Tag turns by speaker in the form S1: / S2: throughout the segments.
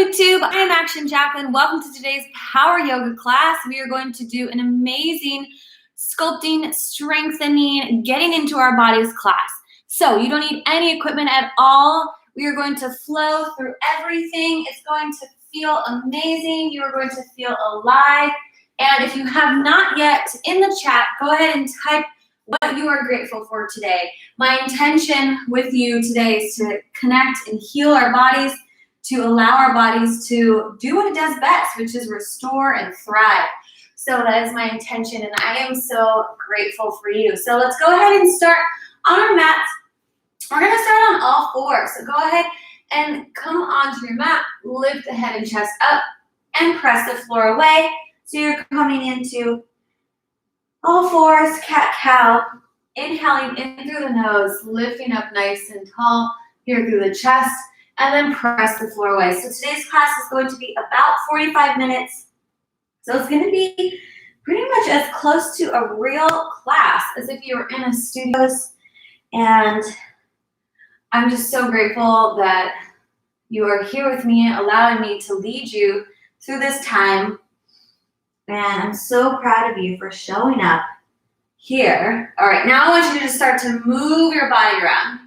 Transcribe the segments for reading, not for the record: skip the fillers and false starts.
S1: YouTube, I am Action Jacqueline. Welcome to today's Power Yoga class. We are going to do an amazing sculpting, strengthening, getting into our bodies class. So you don't need any equipment at all. We are going to flow through everything. It's going to feel amazing. You are going to feel alive. And if you have not yet in the chat, go ahead and type what you are grateful for today. My intention with you today is to connect and heal our bodies, to allow our bodies to do what it does best, which is restore and thrive. So that is my intention, and I am so grateful for you. So let's go ahead and start on our mats. We're gonna start on all fours. So go ahead and come onto your mat, lift the head and chest up, and press the floor away. So you're coming into all fours, cat-cow, inhaling in through the nose, lifting up nice and tall here through the chest, and then press the floor away. So today's class is going to be about 45 minutes. So it's going to be pretty much as close to a real class as if you were in a studio. And I'm just so grateful that you are here with me, allowing me to lead you through this time. And I'm so proud of you for showing up here. All right, now I want you to start to move your body around.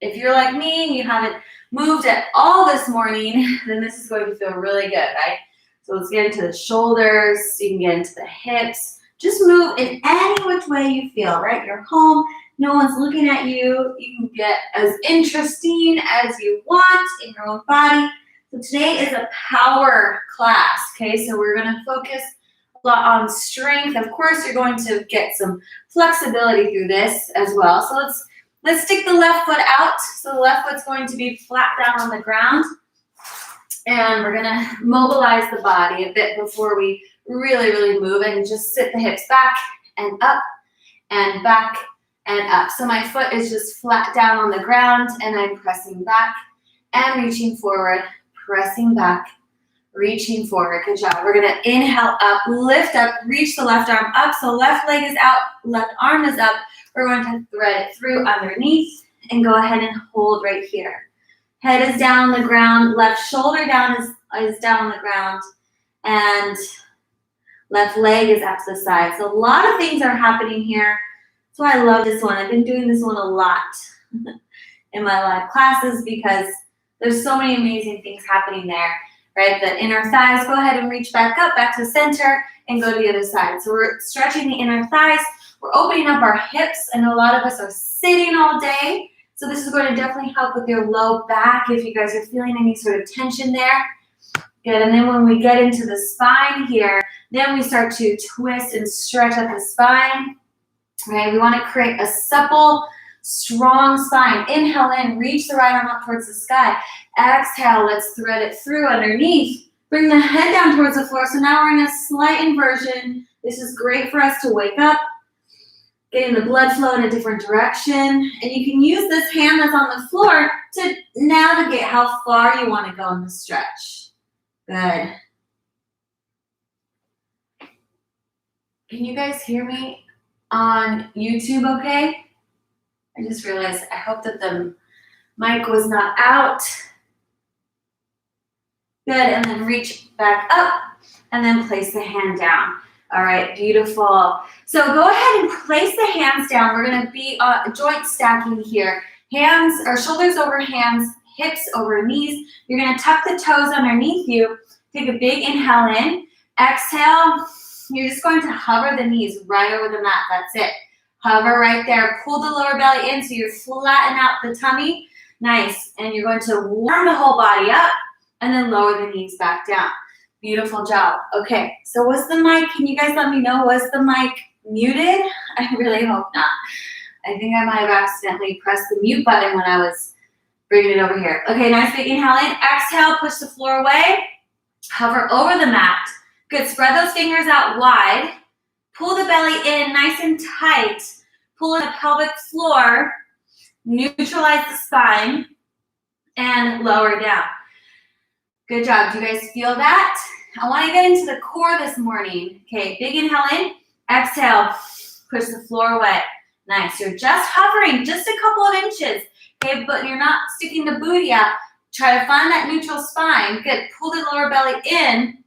S1: If you're like me and you haven't moved at all this morning, then this is going to feel really good, right? So let's get into the shoulders, you can get into the hips. Just move in any which way you feel, right? You're home, no one's looking at you. You can get as interesting as you want in your own body. So today is a power class, okay? So we're gonna focus a lot on strength. Of course, you're going to get some flexibility through this as well. So let's stick the left foot out. So the left foot's going to be flat down on the ground. And we're gonna mobilize the body a bit before we really move, and just sit the hips back and up and back and up. So my foot is just flat down on the ground, and I'm pressing back and reaching forward, pressing back, reaching forward. Good job. We're gonna inhale up, lift up, reach the left arm up. So left leg is out, left arm is up. We're going to thread it through underneath and go ahead and hold right here. Head is down on the ground, left shoulder down is down on the ground, and left leg is out to the side. So a lot of things are happening here. That's why I love this one. I've been doing this one a lot in my live classes because there's so many amazing things happening there, right? The inner thighs, go ahead and reach back up, back to the center, and go to the other side. So we're stretching the inner thighs. We're opening up our hips. I know a lot of us are sitting all day. So this is going to definitely help with your low back if you guys are feeling any sort of tension there. Good, and then when we get into the spine here, then we start to twist and stretch up the spine. Right? We want to create a supple, strong spine. Inhale in, reach the right arm up towards the sky. Exhale, let's thread it through underneath. Bring the head down towards the floor. So now we're in a slight inversion. This is great for us to wake up, getting the blood flow in a different direction. And you can use this hand that's on the floor to navigate how far you want to go in the stretch. Good. Can you guys hear me on YouTube okay? I just realized, I hope that the mic was not out. Good, and then reach back up and then place the hand down. All right, beautiful. So go ahead and place the hands down. We're gonna be joint stacking here. Hands or shoulders over hands, hips over knees. You're gonna tuck the toes underneath you. Take a big inhale in. Exhale. You're just going to hover the knees right over the mat. That's it. Hover right there. Pull the lower belly in so you flatten out the tummy. Nice. And you're going to warm the whole body up and then lower the knees back down. Beautiful job. Okay, so was the mic, can you guys let me know, was the mic muted? I really hope not. I think I might have accidentally pressed the mute button when I was bringing it over here. Okay, nice big inhale in. Exhale, push the floor away. Hover over the mat. Good, spread those fingers out wide. Pull the belly in nice and tight. Pull in the pelvic floor. Neutralize the spine. And lower down. Good job. Do you guys feel that? I want to get into the core this morning. Okay, big inhale in. Exhale. Push the floor away. Nice. You're just hovering just a couple of inches. Okay, but you're not sticking the booty out. Try to find that neutral spine. Good. Pull the lower belly in.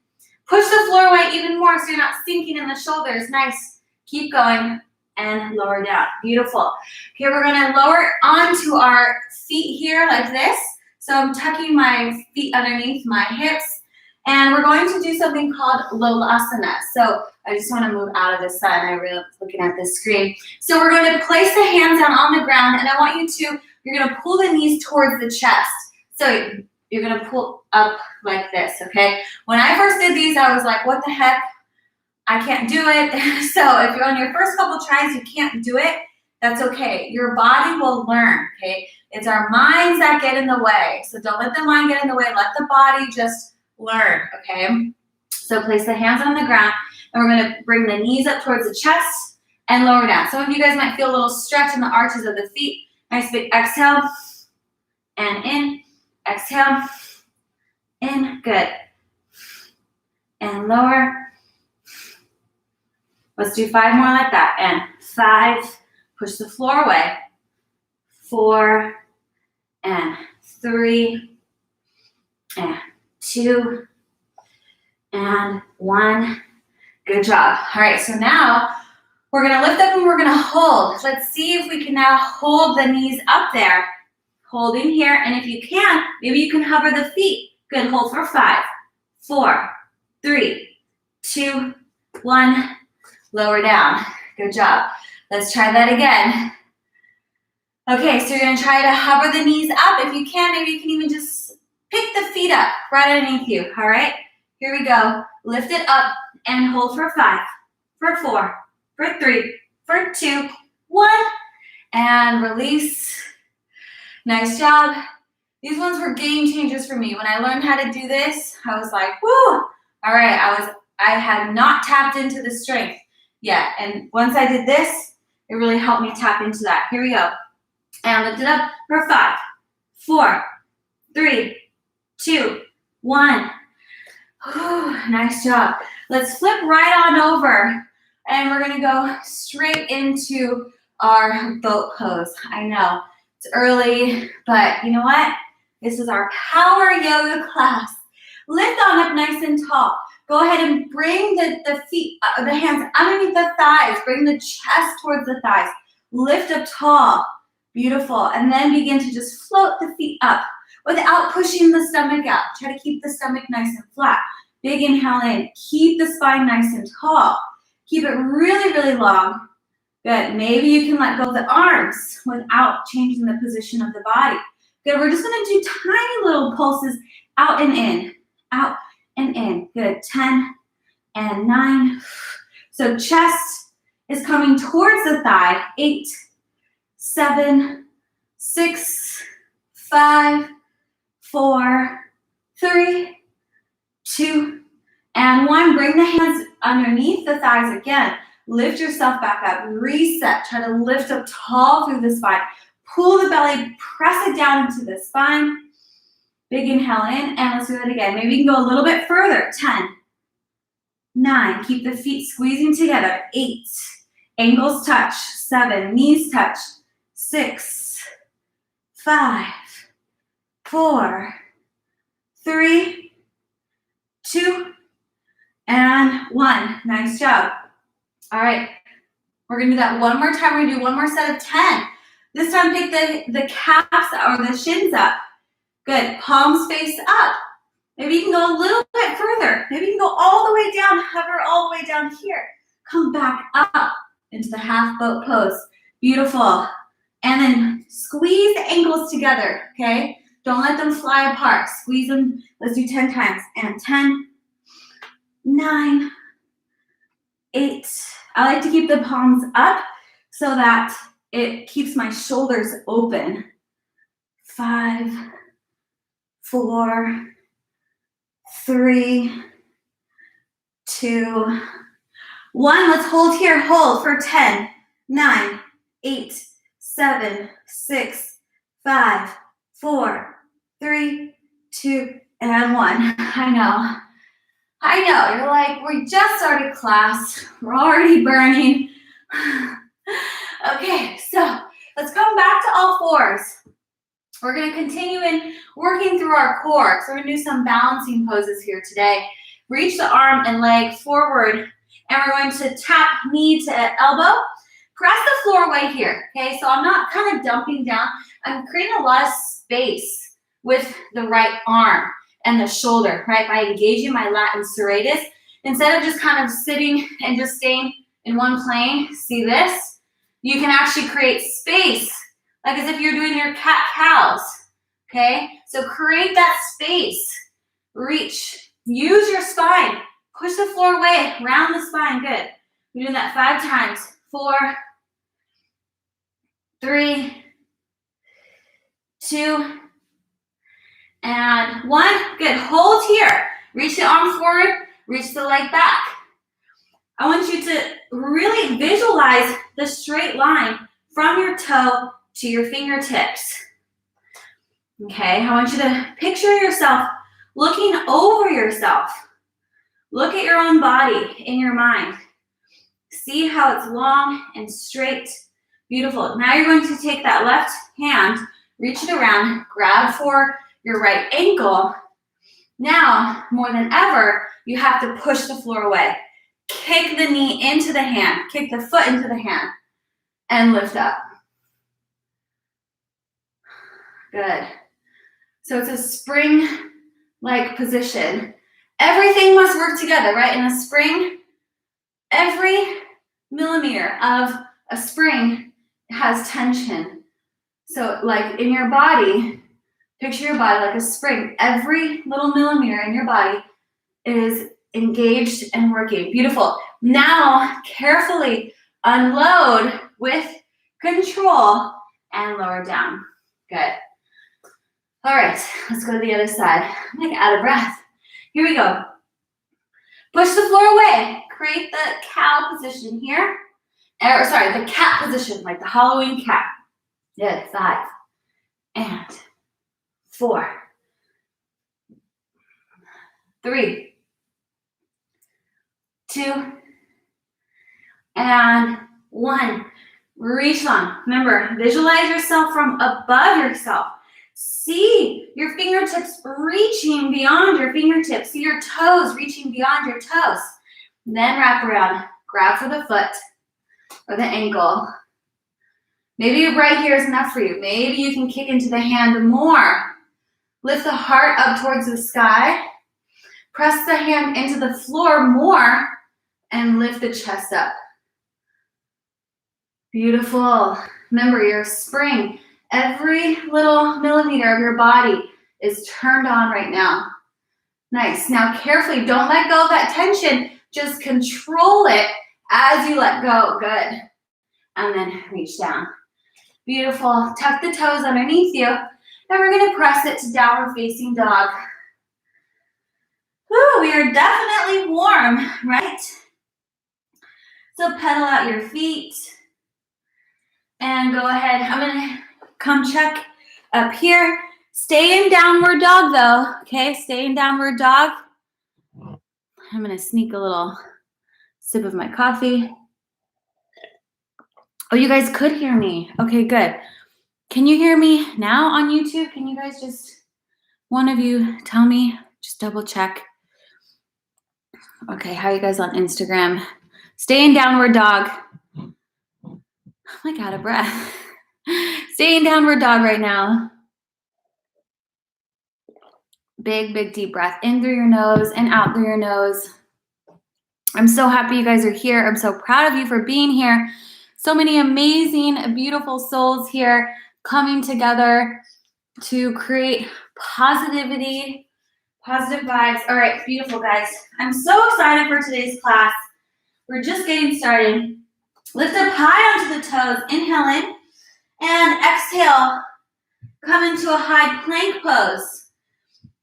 S1: Push the floor away even more so you're not sinking in the shoulders. Nice. Keep going and lower down. Beautiful. Okay, we're going to lower onto our feet here like this. So I'm tucking my feet underneath my hips. And we're going to do something called Lolasana. So I just want to move out of the sun. I really love looking at this screen. So we're going to place the hands down on the ground. And I want you to, you're going to pull the knees towards the chest. So you're going to pull up like this, okay? When I first did these, I was like, what the heck? I can't do it. So if you're on your first couple tries, you can't do it, that's okay. Your body will learn, okay? It's our minds that get in the way. So don't let the mind get in the way. Let the body just learn, okay? So place the hands on the ground, and we're going to bring the knees up towards the chest and lower down. Some of you guys might feel a little stretch in the arches of the feet. Nice big exhale and in. Exhale, in, good. And lower. Let's do 5 more like that. And 5, push the floor away. 4, and 3, and 2, and 1. Good job. All right, so now we're gonna lift up and we're gonna hold. Let's see if we can now hold the knees up there. Holding here, and if you can, maybe you can hover the feet. Good, hold for 5, 4, 3, 2, 1, lower down. Good job. Let's try that again. Okay, so you're gonna try to hover the knees up. If you can, maybe you can even just pick the feet up right underneath you, all right? Here we go. Lift it up and hold for 5, for 4, for 3, for 2, 1, and release. Nice job. These ones were game changers for me. When I learned how to do this, I was like, woo! All right, I had not tapped into the strength yet. And once I did this, it really helped me tap into that. Here we go. And lift it up for 5, 4, 3, 2, 1. Whew, nice job. Let's flip right on over. And we're gonna go straight into our boat pose. I know. It's early, but you know what? This is our power yoga class. Lift on up nice and tall. Go ahead and bring the feet, the hands underneath the thighs. Bring the chest towards the thighs. Lift up tall. Beautiful. And then begin to just float the feet up without pushing the stomach out. Try to keep the stomach nice and flat. Big inhale in. Keep the spine nice and tall. Keep it really, really long. Good. Maybe you can let go of the arms without changing the position of the body. Good. We're just going to do tiny little pulses out and in, out and in. Good. 10 and 9. So chest is coming towards the thigh. 8, 7, 6, 5, 4, 3, 2, and 1. Bring the hands underneath the thighs again. Lift yourself back up. Reset. Try to lift up tall through the spine. Pull the belly. Press it down into the spine. Big inhale in. And let's do that again. Maybe you can go a little bit further. 10, 9. Keep the feet squeezing together. 8. Ankles touch. 7. Knees touch. 6, 5, 4, 3, 2, and 1. Nice job. All right, we're gonna do that one more time. We're gonna do one more set of 10. This time pick the calves or the shins up. Good, palms face up. Maybe you can go a little bit further. Maybe you can go all the way down, hover all the way down here. Come back up into the half boat pose. Beautiful. And then squeeze the ankles together, okay? Don't let them fly apart. Squeeze them. Let's do 10 times. And 10, 9, 8. I like to keep the palms up so that it keeps my shoulders open. 5, 4, 3, 2, 1. Let's hold here. Hold for 10, 9, 8, 7, 6, 5, 4, 3, 2, and 1. I know, you're like, we just started class. We're already burning. Okay, so let's come back to all fours. We're gonna continue in working through our core. So we're gonna do some balancing poses here today. Reach the arm and leg forward, and we're going to tap knee to elbow. Press the floor away here, okay? So I'm not kind of dumping down. I'm creating a lot of space with the right arm and the shoulder, right? By engaging my latin serratus. Instead of just kind of sitting and just staying in one plane, see this? You can actually create space, like as if you're doing your cat-cows, okay? So create that space. Reach. Use your spine. Push the floor away. Round the spine. Good. We're doing that 5 times. 4, 3, 2, and 1. Good. Hold here. Reach the arm forward. Reach the leg back. I want you to really visualize the straight line from your toe to your fingertips. Okay, I want you to picture yourself looking over yourself. Look at your own body in your mind. See how it's long and straight. Beautiful. Now you're going to take that left hand, reach it around, grab for your right ankle. Now, more than ever, you have to push the floor away. Kick the knee into the hand, kick the foot into the hand, and lift up. Good. So it's a spring-like position. Everything must work together, right? In a spring, every millimeter of a spring has tension. So like in your body, picture your body like a spring. Every little millimeter in your body is engaged and working. Beautiful. Now, carefully unload with control and lower down. Good. All right, let's go to the other side. I'm like out of breath. Here we go. Push the floor away. Create the cow position here. Or sorry, the cat position, like the Halloween cat. Good. 5 and 4, 3, 2, and 1. Reach long. Remember, visualize yourself from above yourself. See your fingertips reaching beyond your fingertips. See your toes reaching beyond your toes. Then wrap around. Grab for the foot or the ankle. Maybe right here is enough for you. Maybe you can kick into the hand more. Lift the heart up towards the sky. Press the hand into the floor more and lift the chest up. Beautiful. Remember, you're a spring. Every little millimeter of your body is turned on right now. Nice. Now carefully, don't let go of that tension. Just control it as you let go. Good. And then reach down. Beautiful. Tuck the toes underneath you. And we're going to press it to downward facing dog. Whew, we are definitely warm, right? So pedal out your feet. And go ahead. I'm going to come check up here. Stay in downward dog though, okay? Stay in downward dog. I'm gonna sneak a little sip of my coffee. Oh, you guys could hear me. Okay, good. Can you hear me now on YouTube? Can you guys just, one of you tell me, just double check. Okay, how are you guys on Instagram? Stay in downward dog. I'm like out of breath. Stay in downward dog right now. Big, big deep breath in through your nose and out through your nose. I'm so happy you guys are here. I'm so proud of you for being here. So many amazing, beautiful souls here coming together to create positivity, positive vibes. All right, beautiful guys. I'm so excited for today's class. We're just getting started. Lift up high onto the toes. Inhale in. And exhale, come into a high plank pose.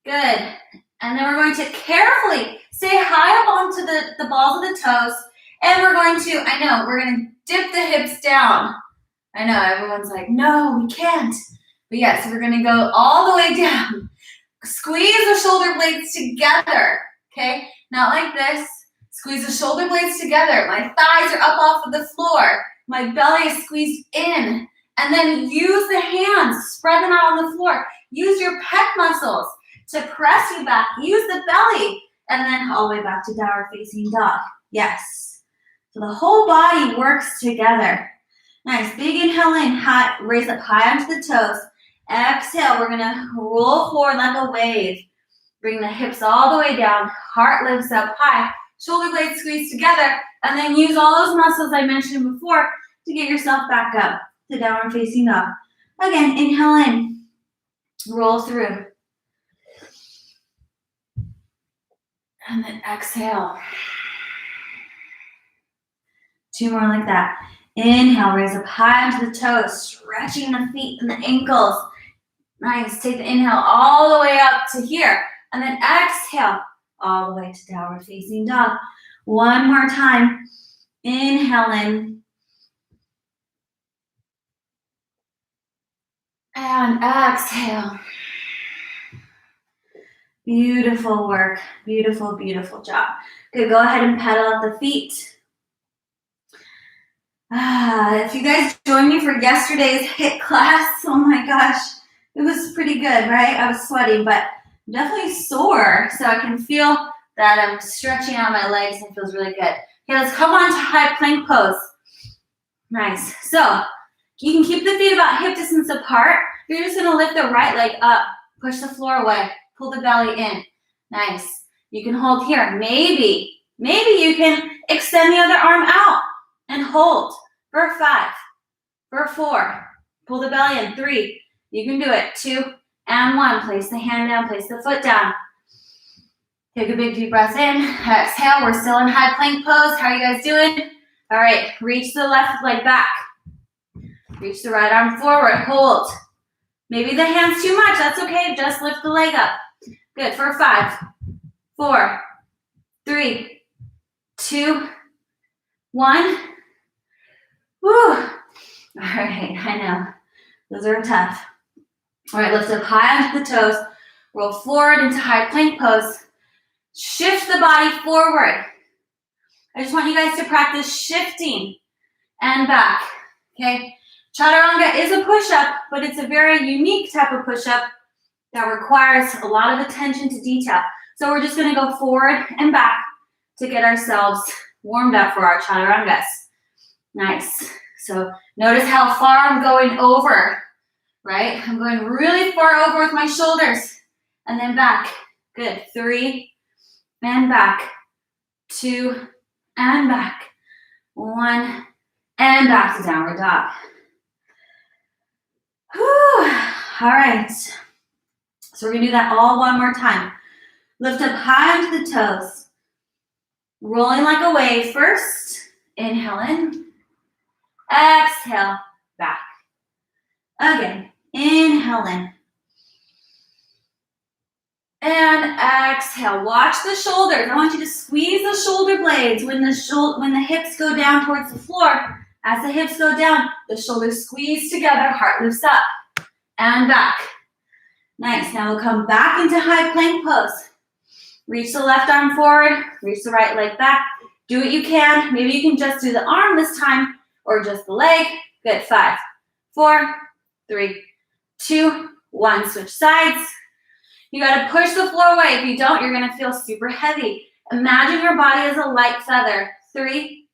S1: Good. And then we're going to carefully stay high up onto the balls of the toes. And we're going to dip the hips down. I know, everyone's like, no, we can't. But yes, we're going to go all the way down. Squeeze the shoulder blades together, okay? Not like this. Squeeze the shoulder blades together. My thighs are up off of the floor. My belly is squeezed in. And then use the hands, spread them out on the floor. Use your pec muscles to press you back. Use the belly. And then all the way back to downward facing dog. Yes. So the whole body works together. Nice. Big inhale in, high, raise up high onto the toes. Exhale, we're gonna roll forward like a wave. Bring the hips all the way down. Heart lifts up high. Shoulder blades squeeze together. And then use all those muscles I mentioned before to get yourself back up to downward facing dog. Again, inhale in. Roll through. And then exhale. 2 more like that. Inhale, raise up high onto the toes, stretching the feet and the ankles. Nice. Take the inhale all the way up to here. And then exhale all the way to downward facing dog. 1 more time. Inhale in. And exhale. Beautiful work. Beautiful, beautiful job. Good. Go ahead and pedal at the feet. If you guys joined me for yesterday's HIIT class, oh my gosh, it was pretty good, right? I was sweating, but I'm definitely sore, so I can feel that I'm stretching out my legs and it feels really good. Okay, let's come on to high plank pose. Nice. So you can keep the feet about hip distance apart. You're just gonna lift the right leg up, push the floor away, pull the belly in. Nice. You can hold here. Maybe you can extend the other arm out and hold for 5, for 4. Pull the belly in. 3. You can do it. 2 and 1. Place the hand down. Place the foot down. Take a big deep breath in. Exhale. We're still in high plank pose. How are you guys doing? All right. Reach the left leg back. Reach the right arm forward. Hold. Maybe the hand's too much. That's okay. Just lift the leg up. Good. For 5, 4, 3, 2, 1. Woo. All right, I know. Those are tough. All right, lift up high onto the toes. Roll forward into high plank pose. Shift the body forward. I just want you guys to practice shifting and back, okay? Chaturanga is a push-up, but it's a very unique type of push-up that requires a lot of attention to detail. So we're just gonna go forward and back to get ourselves warmed up for our chaturangas. Nice. So notice how far I'm going over, right? I'm going really far over with my shoulders and then back. Good. 3 and back. 2 and back. 1 and back to downward dog. Whew. All right. So we're gonna do that all 1 more time. Lift up high onto the toes. Rolling like a wave first. Inhale in. Exhale, back. Again, inhale in. And exhale. Watch the shoulders. I want you to squeeze the shoulder blades when the hips go down towards the floor. As the hips go down, the shoulders squeeze together, heart lifts up and back. Nice. Now we'll come back into high plank pose. Reach the left arm forward, reach the right leg back. Do what you can. Maybe you can just do the arm this time or just the leg. Good. 5, 4, 3, 2, 1. Switch sides. You got to push the floor away. If you don't, you're going to feel super heavy. Imagine your body as a light feather. 3,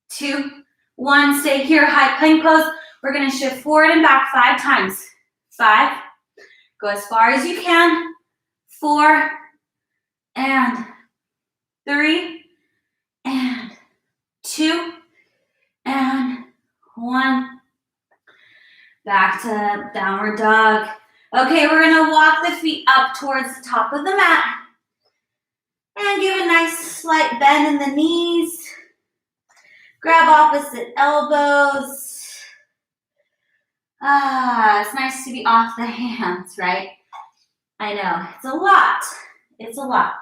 S1: 2, 1. Stay here. High plank pose. We're going to shift forward and back 5 times. 5. Go as far as you can. 4 and 3 and 2 and 1. Back to downward dog. Okay, we're gonna walk the feet up towards the top of the mat and give a nice slight bend in the knees. Grab opposite elbows. It's nice to be off the hands, right? I know, it's a lot. It's a lot.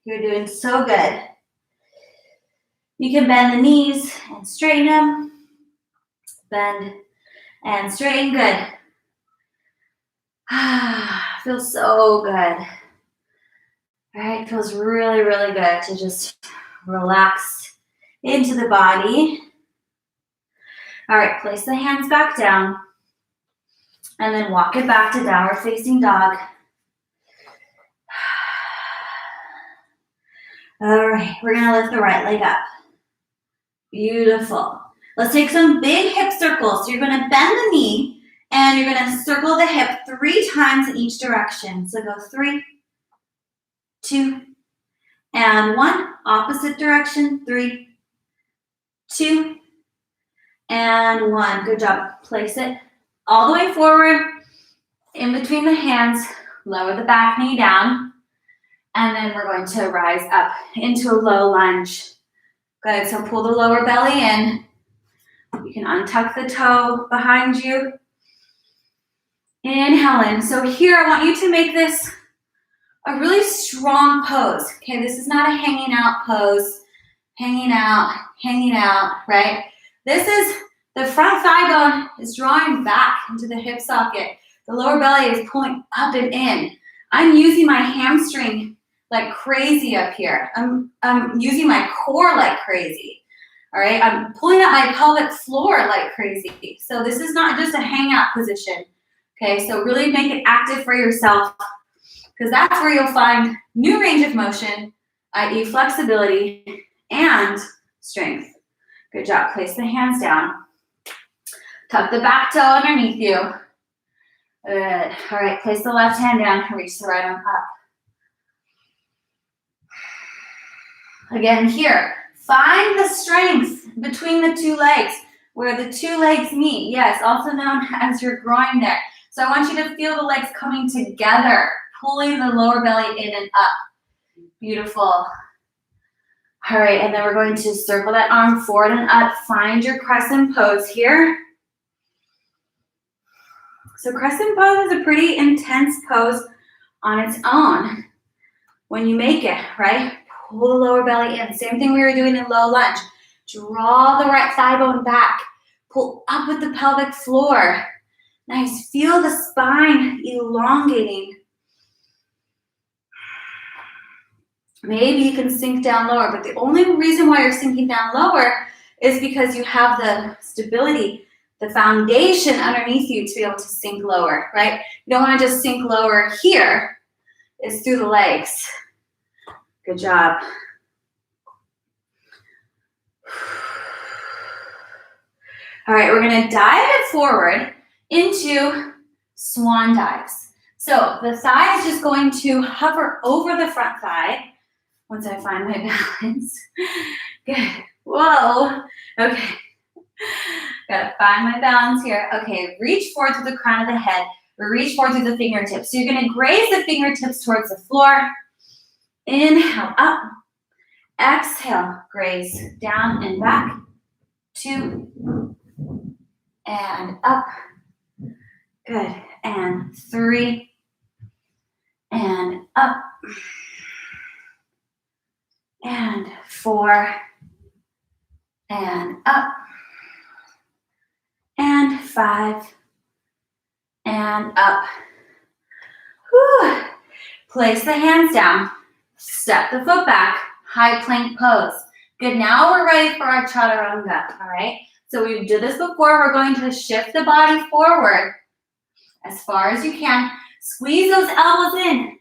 S1: You're doing so good. You can bend the knees and straighten them. Bend and straighten. Good. Feels so good. All right, feels really, really good to just relax into the body. All right, place the hands back down. And then walk it back to downward facing dog. All right, we're gonna lift the right leg up. Beautiful. Let's take some big hip circles. So you're gonna bend the knee and you're gonna circle the hip 3 times in each direction. So go 3, 2, and 1. Opposite direction, 3, 2, and 1. Good job. Place it all the way forward, in between the hands. Lower the back knee down. And then we're going to rise up into a low lunge. Good, so pull the lower belly in. You can untuck the toe behind you. Inhale in. So here, I want you to make this a really strong pose. Okay, this is not a hanging out pose. Hanging out, right? This is, the front thigh bone is drawing back into the hip socket. The lower belly is pulling up and in. I'm using my hamstring like crazy up here. I'm using my core like crazy. All right, I'm pulling up my pelvic floor like crazy. So this is not just a hangout position. Okay, so really make it active for yourself, because that's where you'll find new range of motion, i.e. flexibility and strength. Good job. Place the hands down. Tuck the back toe underneath you. Good. All right, place the left hand down. Reach the right arm up. Again, here, find the strength between the 2 legs, where the 2 legs meet. Yes, also known as your groin there. So I want you to feel the legs coming together, pulling the lower belly in and up. Beautiful. All right, and then we're going to circle that arm forward and up. Find your crescent pose here. So crescent pose is a pretty intense pose on its own when you make it, right? Pull the lower belly in. Same thing we were doing in low lunge. Draw the right thigh bone back. Pull up with the pelvic floor. Nice. Feel the spine elongating. Maybe you can sink down lower, but the only reason why you're sinking down lower is because you have the stability, the foundation underneath you to be able to sink lower, right? You don't want to just sink lower here. It's through the legs. Good job. All right, we're going to dive it forward into swan dives. So the thigh is just going to hover over the front thigh once I find my balance. Good. Whoa. Okay. Gotta find my balance here. Okay, reach forward to the crown of the head. Reach forward to the fingertips. So you're going to graze the fingertips towards the floor. Inhale, up. Exhale, graze down and back. 2. And up. Good. And 3. And up. And 4. And up. And 5. And up. Whew. Place the hands down. Step the foot back. High plank pose. Good, now we're ready for our chaturanga, all right? So we did this before. We're going to shift the body forward as far as you can. Squeeze those elbows in.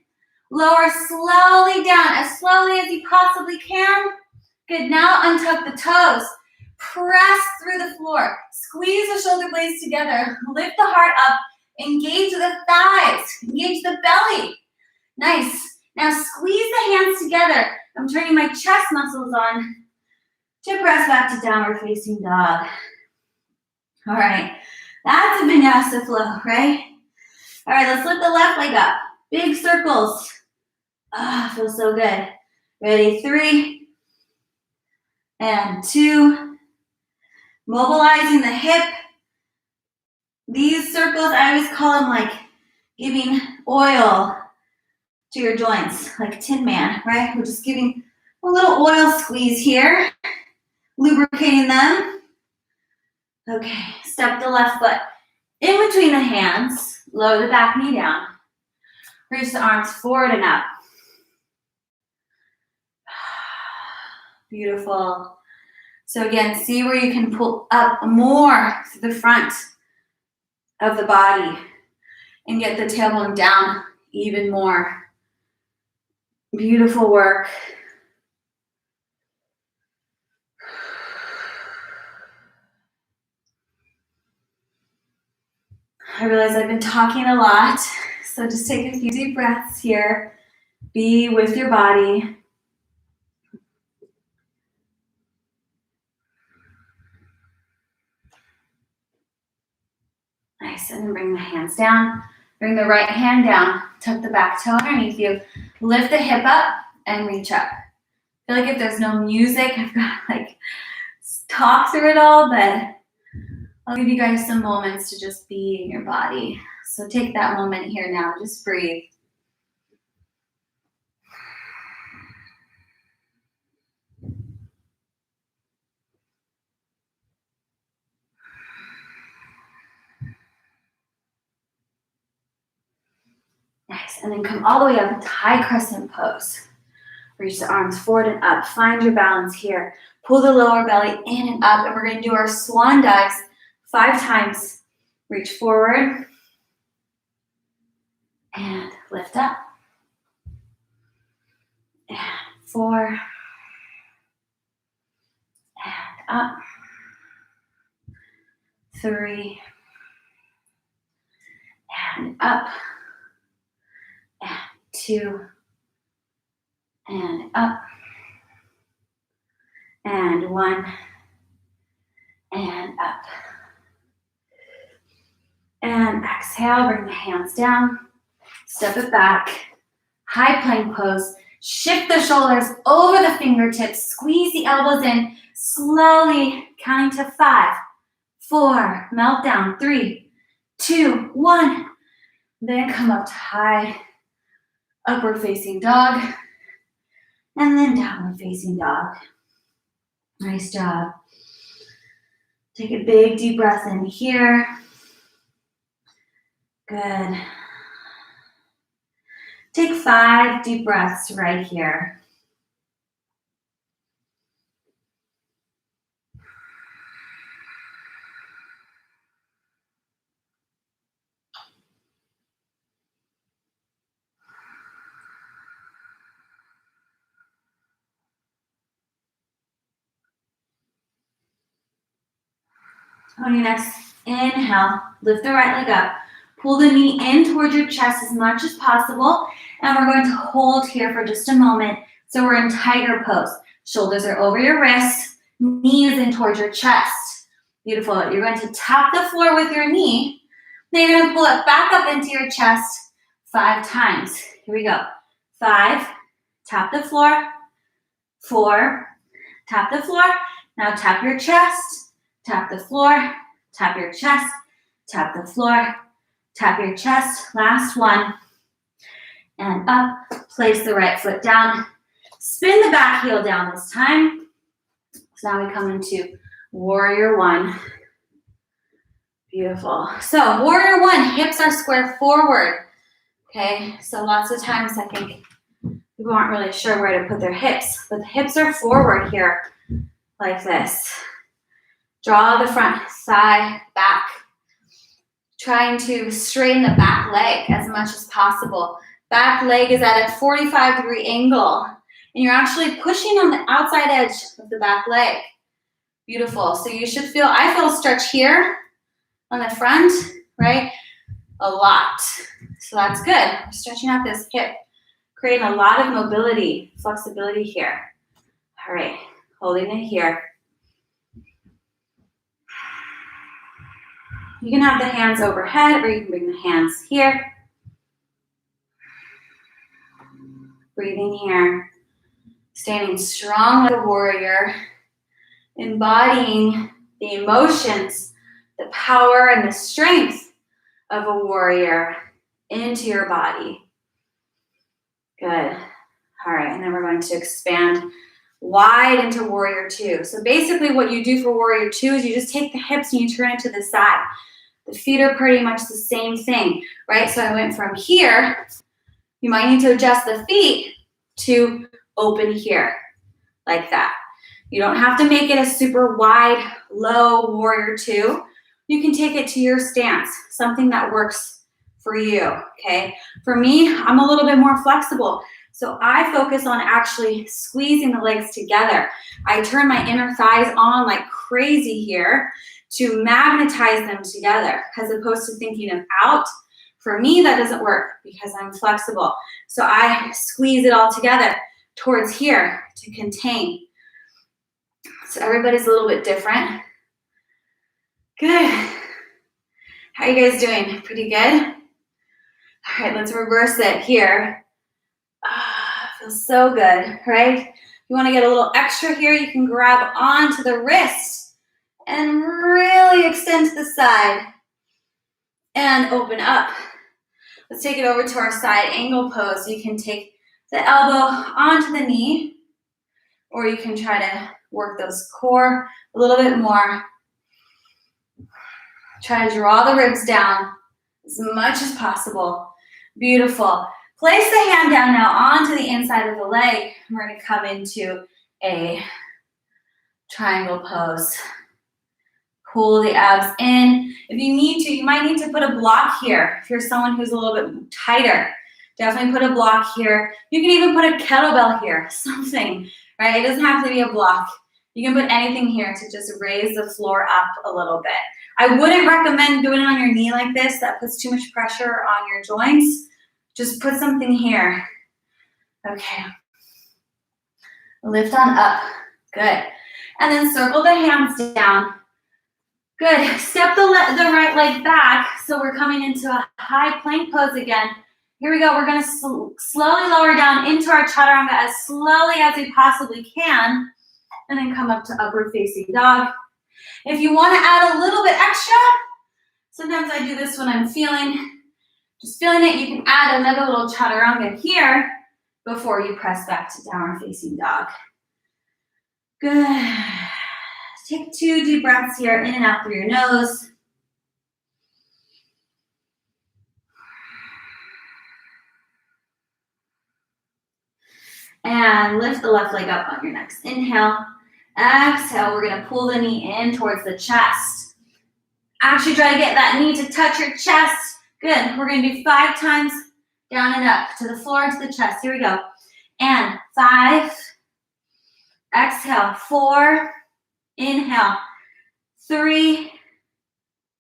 S1: Lower slowly down, as slowly as you possibly can. Good, now untuck the toes. Press through the floor. Squeeze the shoulder blades together. Lift the heart up. Engage the thighs. Engage the belly. Nice. Now squeeze the hands together. I'm turning my chest muscles on to press back to downward facing dog. All right, that's a vinyasa flow, right? All right, let's lift the left leg up. Big circles. Ah, feels so good. Ready, 3 and 2. Mobilizing the hip. These circles, I always call them like giving oil to your joints, like Tin Man, right? We're just giving a little oil squeeze here, lubricating them. Okay, step the left foot in between the hands, lower the back knee down. Reach the arms forward and up. Beautiful. So again, see where you can pull up more to the front of the body and get the tailbone down even more. Beautiful work. I realize I've been talking a lot, so just take a few deep breaths here. Be with your body. Nice, and then bring the hands down. Bring the right hand down. Tuck the back toe underneath you. Lift the hip up and reach up. I feel like if there's no music, I've got to like talk through it all, but I'll give you guys some moments to just be in your body. So take that moment here now. Just breathe. Nice, and then come all the way up into high crescent pose. Reach the arms forward and up. Find your balance here. Pull the lower belly in and up, and we're going to do our swan dives 5 times. Reach forward and lift up. And 4 and up. 3 and up. And 2 and up. And 1 and up. And exhale, bring the hands down. Step it back. High plank pose. Shift the shoulders over the fingertips. Squeeze the elbows in. Slowly counting to 5, 4, melt down. 3, 2, 1. Then come up to high upward facing dog. And then downward facing dog. Nice job. Take a big deep breath in here. Good. Take 5 deep breaths right here. On your next inhale, lift the right leg up. Pull the knee in towards your chest as much as possible. And we're going to hold here for just a moment. So we're in tiger pose. Shoulders are over your wrists. Knees in towards your chest. Beautiful. You're going to tap the floor with your knee. Then you're going to pull it back up into your chest 5 times. Here we go. 5. Tap the floor. 4. Tap the floor. Now tap your chest. Tap the floor. Tap your chest. Tap the floor. Tap your chest. Last one. And up. Place the right foot down. Spin the back heel down this time. So now we come into warrior 1. Beautiful. So warrior 1, hips are square forward. Okay, so lots of times I think people aren't really sure where to put their hips, but the hips are forward here, like this. Draw the front thigh back. Trying to straighten the back leg as much as possible. Back leg is at a 45-degree angle, and you're actually pushing on the outside edge of the back leg. Beautiful. So you should feel, I feel a stretch here on the front, right? A lot. So that's good. We're stretching out this hip, creating a lot of mobility, flexibility here. All right, holding it here. You can have the hands overhead, or you can bring the hands here. Breathing here. Standing strong like a warrior. Embodying the emotions, the power, and the strength of a warrior into your body. Good. All right, and then we're going to expand wide into warrior 2. So basically what you do for warrior 2 is you just take the hips and you turn it to the side. The feet are pretty much the same thing, right? So I went from here. You might need to adjust the feet to open here, like that. You don't have to make it a super wide, low warrior two. You can take it to your stance, something that works for you, okay? For me, I'm a little bit more flexible. So I focus on actually squeezing the legs together. I turn my inner thighs on like crazy here to magnetize them together as opposed to thinking of out. For me, that doesn't work because I'm flexible. So I squeeze it all together towards here to contain. So everybody's a little bit different. Good. How are you guys doing? Pretty good? All right, let's reverse it here. Feels so good, right? If you want to get a little extra here, you can grab onto the wrist and really extend to the side and open up. Let's take it over to our side angle pose. You can take the elbow onto the knee, or you can try to work those core a little bit more. Try to draw the ribs down as much as possible. Beautiful. Place the hand down now onto the inside of the leg. We're going to come into a triangle pose. Pull the abs in. If you need to, you might need to put a block here. If you're someone who's a little bit tighter, definitely put a block here. You can even put a kettlebell here, something, right? It doesn't have to be a block. You can put anything here to just raise the floor up a little bit. I wouldn't recommend doing it on your knee like this. That puts too much pressure on your joints. Just put something here. Okay. Lift on up. Good. And then circle the hands down. Good. Step the right leg back. So we're coming into a high plank pose again. Here we go. We're going to slowly lower down into our chaturanga as slowly as we possibly can. And then come up to upward facing dog. If you want to add a little bit extra, sometimes I do this when I'm just feeling it. You can add another little chaturanga here before you press back to downward facing dog. Good. Take 2 deep breaths here, in and out through your nose. And lift the left leg up on your next inhale. Exhale, we're going to pull the knee in towards the chest. Actually try to get that knee to touch your chest. Good. We're going to do 5 times down and up to the floor and to the chest. Here we go. And 5. Exhale. 4. Inhale. 3.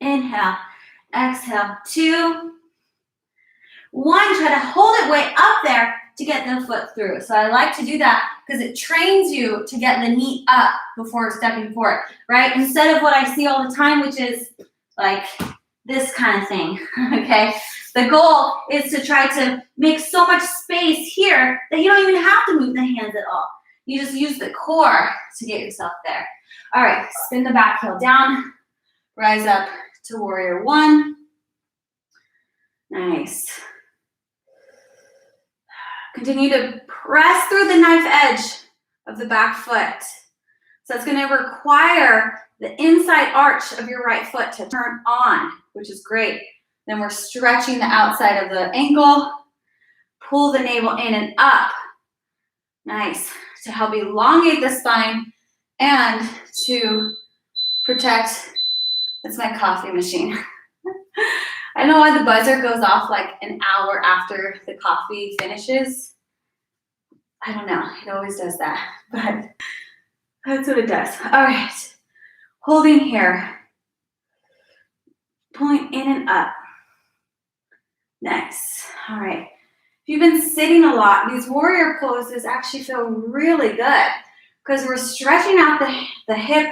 S1: Inhale. Exhale. 2. 1. Try to hold it way up there to get the foot through. So I like to do that because it trains you to get the knee up before stepping forward, right? Instead of what I see all the time, which is like this kind of thing, okay? The goal is to try to make so much space here that you don't even have to move the hands at all. You just use the core to get yourself there. All right, spin the back heel down, rise up to warrior 1. Nice. Continue to press through the knife edge of the back foot. So it's going to require the inside arch of your right foot to turn on, which is great. Then we're stretching the outside of the ankle. Pull the navel in and up. Nice. To help elongate the spine and to protect. That's my coffee machine. I don't know why the buzzer goes off like an hour after the coffee finishes. I don't know. It always does that, but that's what it does. All right. Holding here. Pulling in and up. Nice. All right. If you've been sitting a lot, these warrior poses actually feel really good because we're stretching out the hip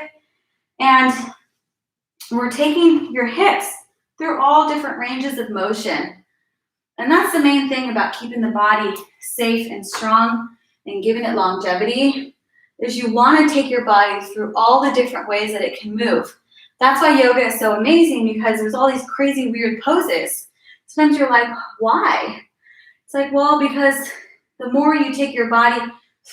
S1: and we're taking your hips through all different ranges of motion. And that's the main thing about keeping the body safe and strong and giving it longevity is you want to take your body through all the different ways that it can move. That's why yoga is so amazing because there's all these crazy weird poses. Sometimes you're like, why? It's like, well, because the more you take your body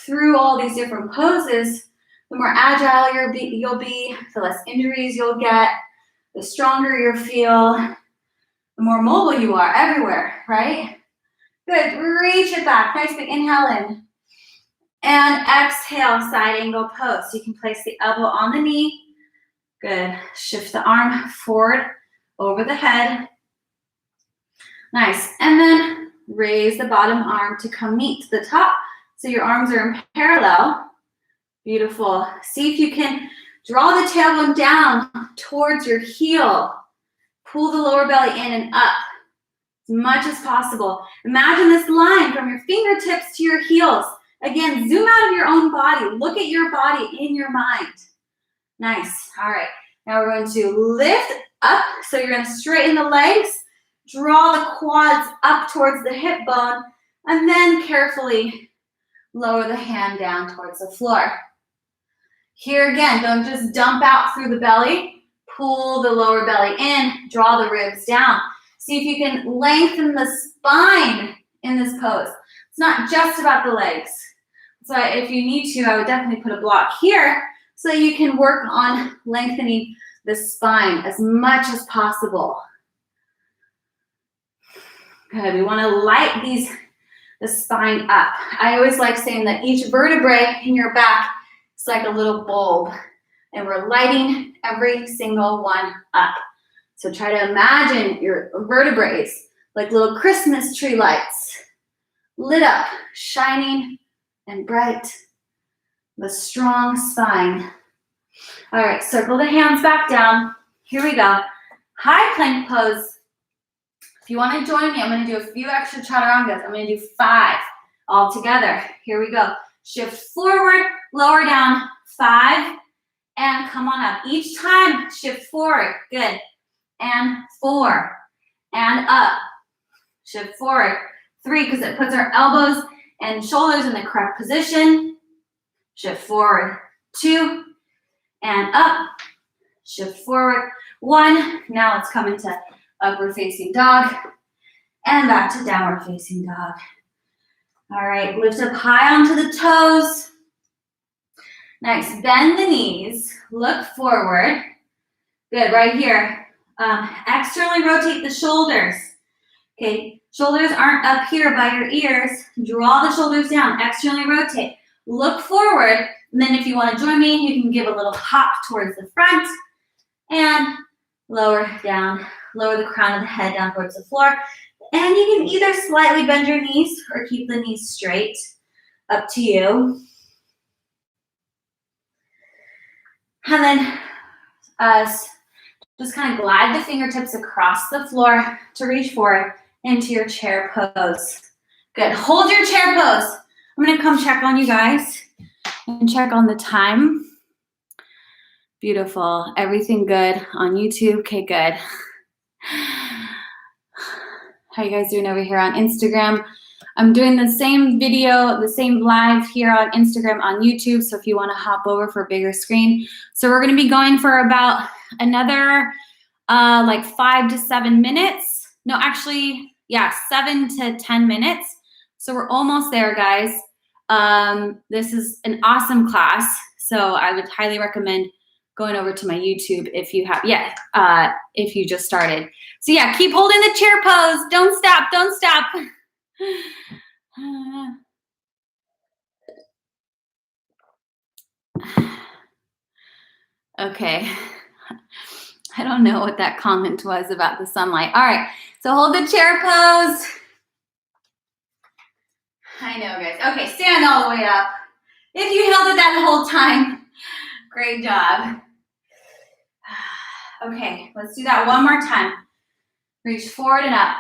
S1: through all these different poses, the more agile you'll be, the less injuries you'll get, the stronger you feel, the more mobile you are everywhere, right? Good, reach it back. Nice big inhale in. And exhale, side angle pose. So you can place the elbow on the knee. Good. Shift the arm forward over the head. Nice. And then raise the bottom arm to come meet to the top. So your arms are in parallel. Beautiful. See if you can draw the tailbone down towards your heel. Pull the lower belly in and up as much as possible. Imagine this line from your fingertips to your heels. Again, zoom out of your own body. Look at your body in your mind. Nice. All right. Now we're going to lift up. So you're going to straighten the legs. Draw the quads up towards the hip bone. And then carefully lower the hand down towards the floor. Here again, don't just dump out through the belly. Pull the lower belly in. Draw the ribs down. See if you can lengthen the spine in this pose. It's not just about the legs. So if you need to, I would definitely put a block here so you can work on lengthening the spine as much as possible. Good. We want to light the spine up. I always like saying that each vertebrae in your back is like a little bulb, and we're lighting every single one up. So try to imagine your vertebrae like little Christmas tree lights, lit up, shining and bright, the strong spine. All right, circle the hands back down. Here we go. High plank pose. If you want to join me, I'm going to do a few extra chaturangas. I'm going to do 5 all together. Here we go. Shift forward, lower down, 5, and come on up. Each time, shift forward. Good. And 4, and up. Shift forward. 3, because it puts our elbows and shoulders in the correct position. Shift forward. 2, and up. Shift forward. 1. Now let's come into upward facing dog. And back to downward facing dog. All right, lift up high onto the toes. Nice. Bend the knees. Look forward. Good. Right here. Externally rotate the shoulders. Okay. Shoulders aren't up here by your ears. Draw the shoulders down. Externally rotate. Look forward. And then if you want to join me, you can give a little hop towards the front. And lower down. Lower the crown of the head down towards the floor. And you can either slightly bend your knees or keep the knees straight. Up to you. And then just kind of glide the fingertips across the floor to reach forward into your chair pose. Good. Hold your chair pose. I'm going to come check on you guys and check on the time. Beautiful. Everything good on YouTube? Okay, good. How you guys doing over here on Instagram? I'm doing the same video, the same live here on Instagram, on YouTube, so if you want to hop over for a bigger screen. So we're going to be going for about another like 5 to 7 minutes. No, actually, yeah, 7 to 10 minutes. So we're almost there, guys. This is an awesome class, so I would highly recommend going over to my YouTube if you have, if you just started. So yeah, keep holding the chair pose. Don't stop, don't stop. Okay. I don't know what that comment was about the sunlight. All right, so hold the chair pose. I know, guys. Okay, stand all the way up. If you held it that whole time, great job. Okay, let's do that one more time. Reach forward and up.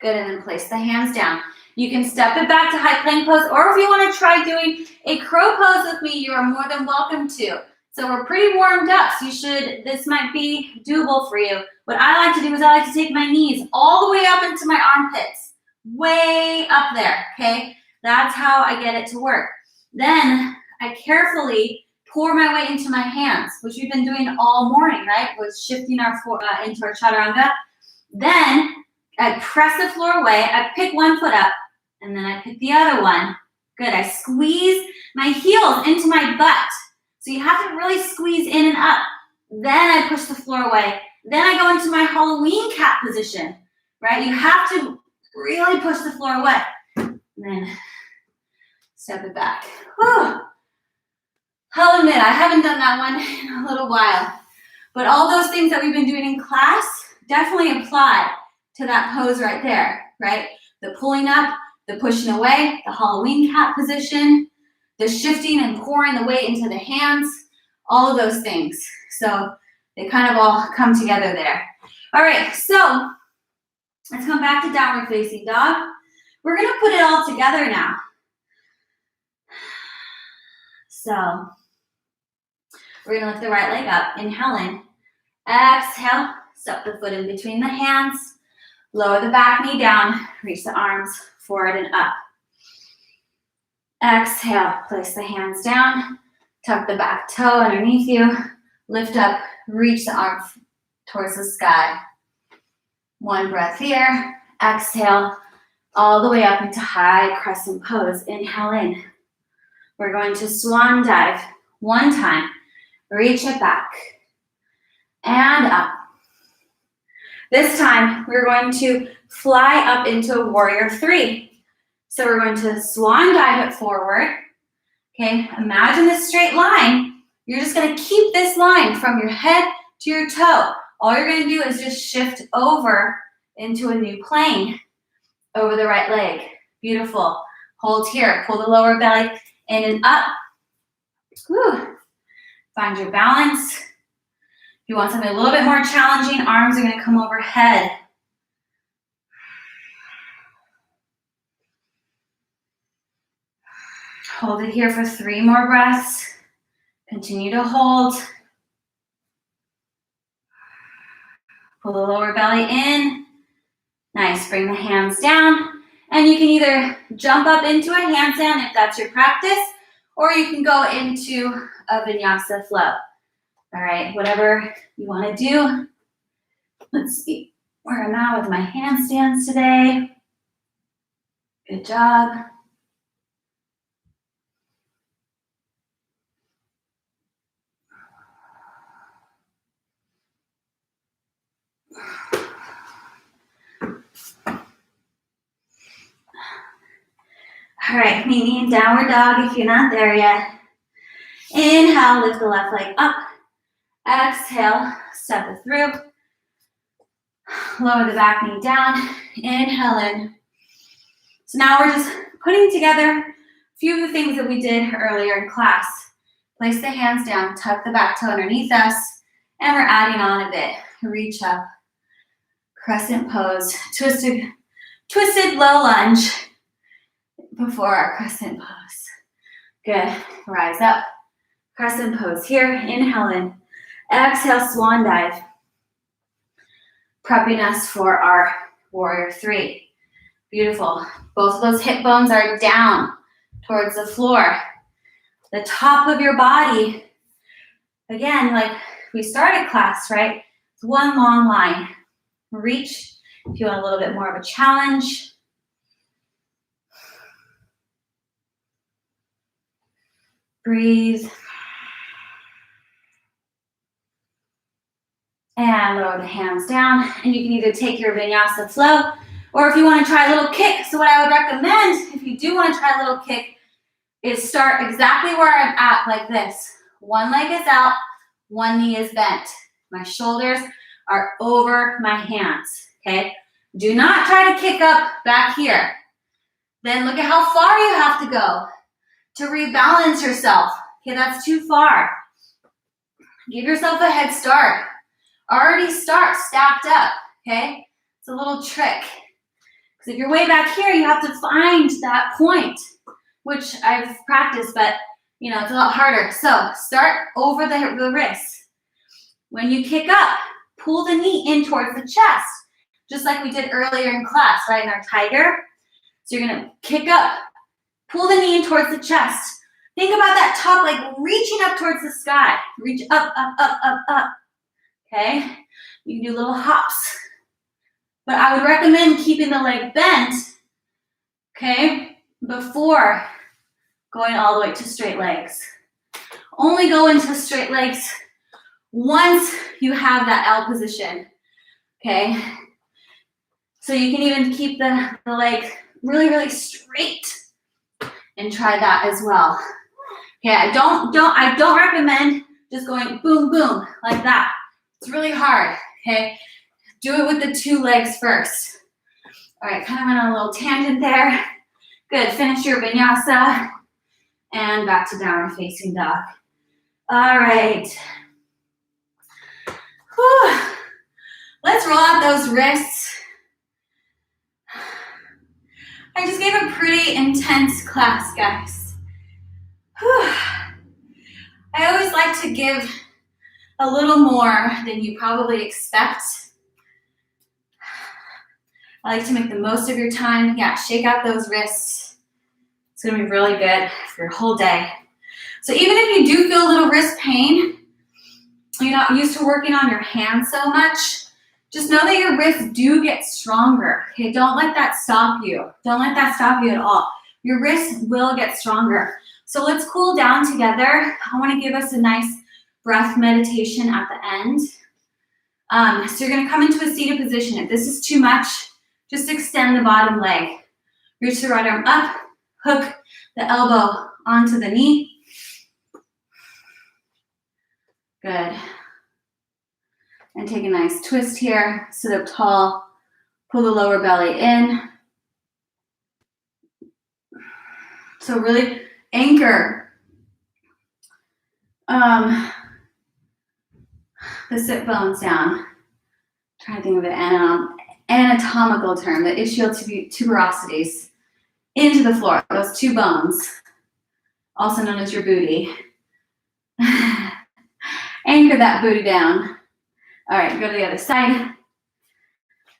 S1: Good, and then place the hands down. You can step it back to high plank pose, or if you want to try doing a crow pose with me, you are more than welcome to. So we're pretty warmed up, so this might be doable for you. What I like to do is I like to take my knees all the way up into my armpits, way up there, okay? That's how I get it to work. Then I carefully pour my weight into my hands, which we've been doing all morning, right? Was shifting into our chaturanga. Then I press the floor away, I pick one foot up, and then I pick the other one. Good, I squeeze my heels into my butt. So you have to really squeeze in and up. Then I push the floor away. Then I go into my Halloween cat position. right? You have to really push the floor away. And then step it back. Whew. I'll admit, I haven't done that one in a little while. But all those things that we've been doing in class definitely apply to that pose right there, right? The pulling up, the pushing away, the Halloween cat position, the shifting and pouring the weight into the hands, all of those things. So they kind of all come together there. All right, so let's come back to downward facing dog. We're gonna put it all together now. So we're gonna lift the right leg up, inhale in, exhale, step the foot in between the hands, lower the back knee down, reach the arms forward and up. Exhale, place the hands down, tuck the back toe underneath you, lift up, reach the arm towards the sky. One breath here, exhale, all the way up into high crescent pose. Inhale in. We're going to swan dive one time, reach it back, and up. This time, we're going to fly up into a warrior three. So we're going to swan dive it forward. Okay, imagine this straight line. You're just gonna keep this line from your head to your toe. All you're gonna do is just shift over into a new plane over the right leg. Beautiful. Hold here, pull the lower belly in and up. Whew. Find your balance. If you want something a little bit more challenging, arms are gonna come overhead. Hold it here for 3 more breaths. Continue to hold. Pull the lower belly in. Nice, bring the hands down. And you can either jump up into a handstand if that's your practice, or you can go into a Vinyasa flow. All right, whatever you want to do. Let's see where I'm at with my handstands today. Good job. All right, meet me in downward dog if you're not there yet. Inhale, lift the left leg up. Exhale, step it through. Lower the back knee down. Inhale in. So now we're just putting together a few of the things that we did earlier in class. Place the hands down, tuck the back toe underneath us, and we're adding on a bit. Reach up, crescent pose, twisted low lunge before our crescent pose. Good, rise up, crescent pose here, inhale in, exhale, swan dive, prepping us for our warrior three. Beautiful, both of those hip bones are down towards the floor. The top of your body, again, like we started class, right? It's one long line. Reach if you want a little bit more of a challenge. Breathe. And lower the hands down. And you can either take your Vinyasa flow, or if you want to try a little kick. So what I would recommend, if you do want to try a little kick, is start exactly where I'm at, like this. One leg is out, one knee is bent. My shoulders are over my hands, okay? Do not try to kick up back here. Then look at how far you have to go to rebalance yourself. Okay, that's too far. Give yourself a head start. Already start stacked up, okay? It's a little trick. Because if you're way back here, you have to find that point, which I've practiced, but you know, it's a lot harder. So start over the wrist. When you kick up, pull the knee in towards the chest, just like we did earlier in class, right, in our tiger. So you're gonna kick up, pull the knee in towards the chest. Think about that top leg reaching up towards the sky. Reach up, up, up, up, up, okay? You can do little hops. But I would recommend keeping the leg bent, okay, before going all the way to straight legs. Only go into straight legs once you have that L position, okay? So you can even keep the leg really, really straight and try that as well. Okay, I don't recommend just going boom, boom, like that. It's really hard, okay? Do it with the 2 legs first. All right, kind of went on a little tangent there. Good, finish your vinyasa and back to downward facing dog. All right. Whew. Let's roll out those wrists. I just gave a pretty intense class, guys. Whew. I always like to give a little more than you probably expect. I like to make the most of your time. Yeah, shake out those wrists. It's gonna be really good for your whole day. So even if you do feel a little wrist pain, you're not used to working on your hands so much, just know that your wrists do get stronger, okay? Don't let that stop you. Don't let that stop you at all. Your wrists will get stronger. So let's cool down together. I wanna give us a nice breath meditation at the end. So you're gonna come into a seated position. If this is too much, just extend the bottom leg. Reach the right arm up, hook the elbow onto the knee. Good. And take a nice twist here. Sit up tall. Pull the lower belly in. So really anchor the sit bones down. I'm trying to think of an anatomical term, the ischial tuberosities, into the floor. Those 2 bones, also known as your booty. Anchor that booty down. All right, go to the other side.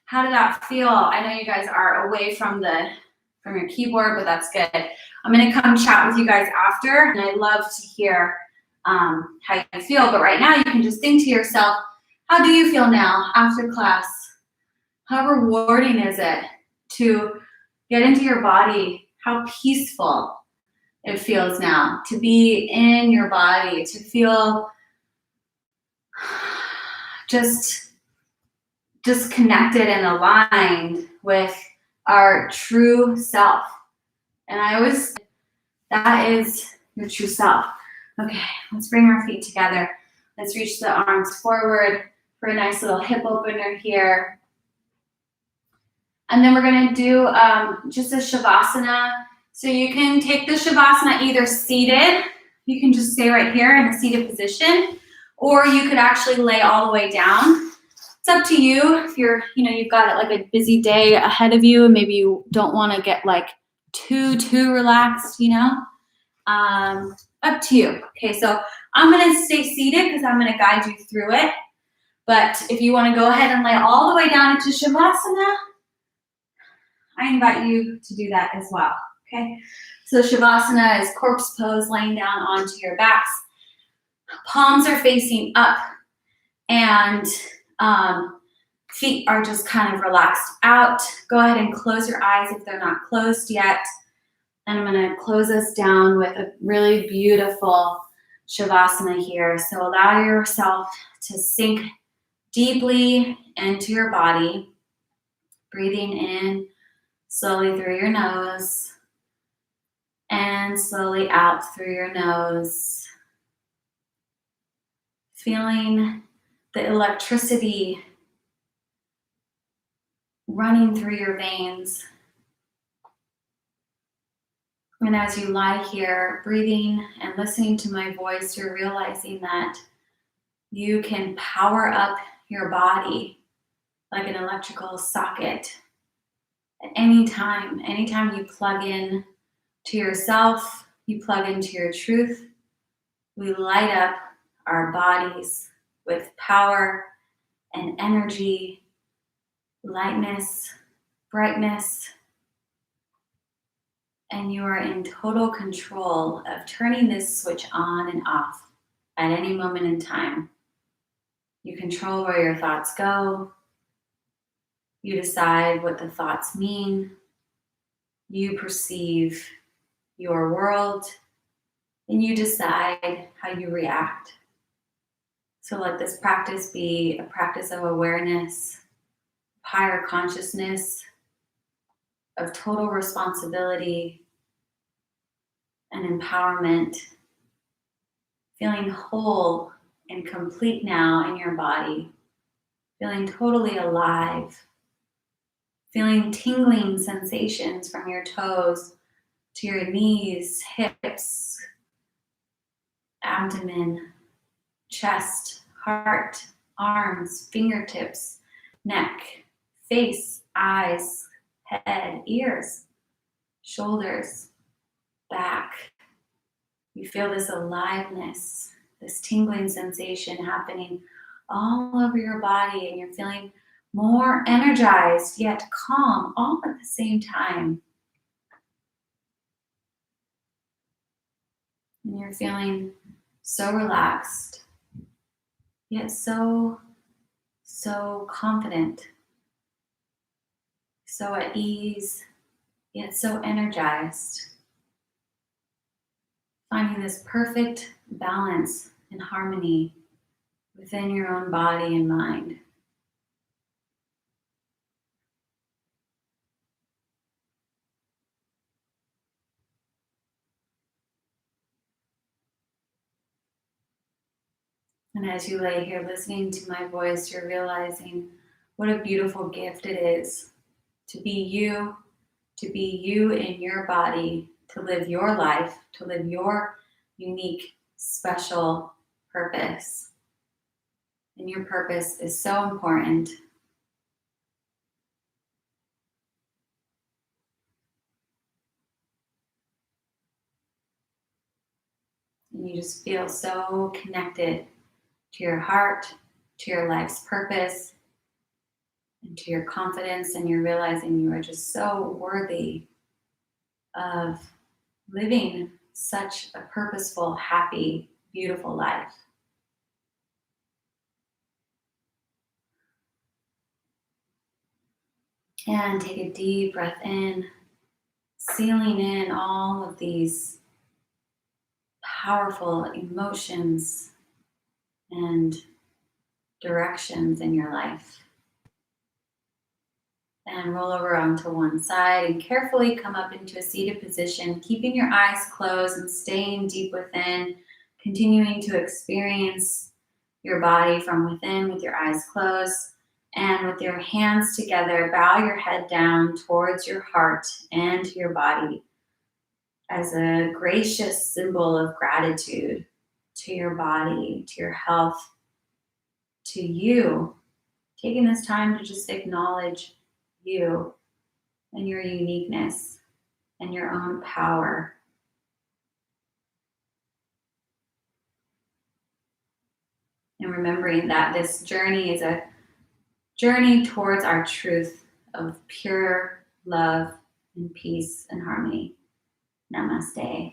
S1: How did that feel? I know you guys are away from your keyboard, but that's good. I'm gonna come chat with you guys after, and I love to hear how you feel. But right now, you can just think to yourself, how do you feel now after class? How rewarding is it to get into your body? How peaceful it feels now to be in your body, to feel just connected and aligned with our true self. And I always, that is your true self. Okay, let's bring our feet together. Let's reach the arms forward for a nice little hip opener here. And then we're gonna do just a shavasana. So you can take the shavasana either seated, you can just stay right here in a seated position, or you could actually lay all the way down. It's up to you. If you've got like a busy day ahead of you, and maybe you don't want to get like too relaxed, up to you. Okay, so I'm gonna stay seated because I'm gonna guide you through it. But if you want to go ahead and lay all the way down into shavasana, I invite you to do that as well. Okay, so shavasana is corpse pose, laying down onto your backs. Palms are facing up, and feet are just kind of relaxed out. Go ahead and close your eyes if they're not closed yet. And I'm going to close us down with a really beautiful shavasana here. So allow yourself to sink deeply into your body, breathing in slowly through your nose and slowly out through your nose. Feeling the electricity running through your veins. And as you lie here, breathing and listening to my voice, you're realizing that you can power up your body like an electrical socket at any time. Anytime you plug in to yourself, you plug into your truth, we light up our bodies with power and energy, lightness, brightness, and you are in total control of turning this switch on and off at any moment in time. You control where your thoughts go. You decide what the thoughts mean. You perceive your world, and you decide how you react. So let this practice be a practice of awareness, higher consciousness of total responsibility and empowerment, feeling whole and complete now in your body, feeling totally alive, feeling tingling sensations from your toes to your knees, hips, abdomen, chest, heart, arms, fingertips, neck, face, eyes, head, ears, shoulders, back. You feel this aliveness, this tingling sensation happening all over your body, and you're feeling more energized yet calm all at the same time. And you're feeling so relaxed, yet so confident, so at ease, yet so energized. Finding this perfect balance and harmony within your own body and mind. And as you lay here listening to my voice, you're realizing what a beautiful gift it is to be you in your body, to live your life, to live your unique, special purpose. And your purpose is so important. And you just feel so connected to your heart, to your life's purpose, and to your confidence, and you're realizing you are just so worthy of living such a purposeful, happy, beautiful life. And take a deep breath in, sealing in all of these powerful emotions and directions in your life. And roll over onto one side and carefully come up into a seated position, keeping your eyes closed and staying deep within, continuing to experience your body from within with your eyes closed. And with your hands together, bow your head down towards your heart and your body as a gracious symbol of gratitude to your body, to your health, to you. Taking this time to just acknowledge you and your uniqueness and your own power. And remembering that this journey is a journey towards our truth of pure love and peace and harmony. Namaste.